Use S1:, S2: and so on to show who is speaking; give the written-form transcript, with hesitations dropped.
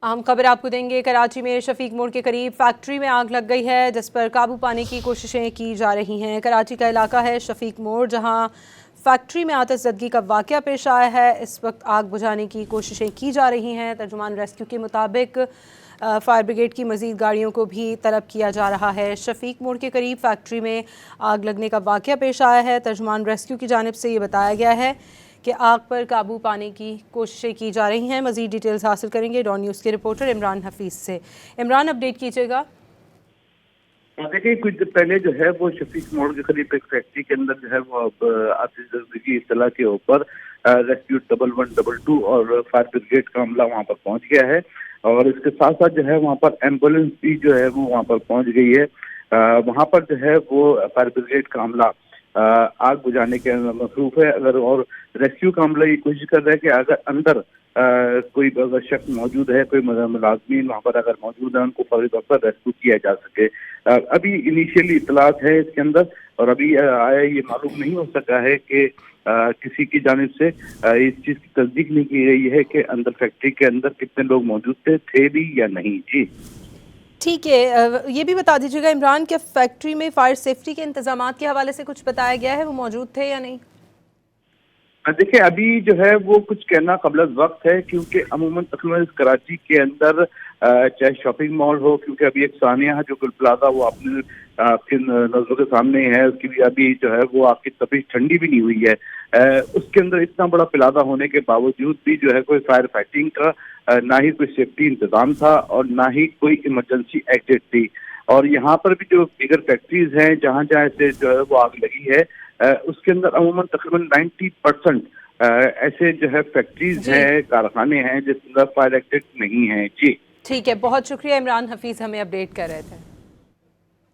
S1: अहम खबर आपको देंगे। कराची में शफीक मोड़ के करीब फैक्ट्री में आग लग गई है, जिस पर काबू पाने की कोशिशें की जा रही हैं। कराची का इलाका है शफीक मोड़, जहां फैक्ट्री में आतिशज़दगी का वाक़या पेश आया है। इस वक्त आग बुझाने की कोशिशें की जा रही हैं। तर्जुमान रेस्क्यू के मुताबिक फायर ब्रिगेड की मज़ीद गाड़ियों को भी तलब किया जा रहा है। शफीक मोड़ के करीब फैक्ट्री में आग लगने का वाक़या पेश आया है। तर्जुमान रेस्क्यू की जानिब से ये बताया गया है कि आग पर काबू पाने की कोशिशें की जा रही हैं। मज़ीद डिटेल्स हासिल करेंगे डॉन न्यूज़ के रिपोर्टर इमरान हफीज़ से। इमरान, अपडेट कीजिएगा।
S2: देखिए, कुछ दिन पहले जो है वो शफीक मोड़ के करीब एक फैक्ट्री के अंदर जो है वो आतिशबाजी की इत्तला के ऊपर रेस्क्यू 1112 और फायर ब्रिगेड का अमला वहां पर पहुंच गया है। और इसके साथ साथ जो है वहां पर एम्बुलेंस भी जो है वो वहां पर पहुंच गई है। वहां पर जो है वो फायर ब्रिगेड का अमला आग बुझाने के मसरूफ है। अगर और रेस्क्यू का अमला ये कोशिश कर रहा है कि अगर अंदर कोई अगर शख्स मौजूद है, कोई मुलाजमीन वहाँ पर अगर मौजूद है, उनको फौरी तौर पर रेस्क्यू किया जा सके। अभी इनिशियली इतलात है इसके अंदर, और अभी आया ये मालूम नहीं हो सका है कि किसी की जानिब से इस चीज की तस्दीक नहीं की गई है कि अंदर फैक्ट्री के अंदर कितने लोग मौजूद थे भी या नहीं। जी
S1: ठीक है, ये भी बता दीजिएगा इमरान, कि फैक्ट्री में फायर सेफ्टी के इंतजाम के हवाले से कुछ बताया गया है, वो मौजूद थे या नहीं?
S2: देखिए, अभी जो है वो कुछ कहना कबल वक्त है, क्योंकि अमूमन तकरीबन कराची के अंदर चाहे शॉपिंग मॉल हो, क्योंकि अभी एक सानिया है जो गुल प्लाजा वो अपने आपकी नजरों के सामने है, उसकी भी अभी जो है वो आपकी तपीश ठंडी भी नहीं हुई है। उसके अंदर इतना बड़ा प्लाजा होने के बावजूद भी जो है कोई फायर फाइटिंग का ना ही कोई सेफ्टी इंतजाम था और ना ही कोई इमरजेंसी एग्जिट थी। और यहाँ पर भी जो बिगर फैक्ट्रीज हैं जहाँ जहाँ से जो है वो आग लगी है, उसके अंदर अमूमन तकरीबन 90% ऐसे जो है फैक्ट्रीज हैं, कारखाने हैं जिसके अंदर फायर एक्ट नहीं है। जी
S1: ठीक है, बहुत शुक्रिया इमरान हफीज़, हमें अपडेट कर रहे थे।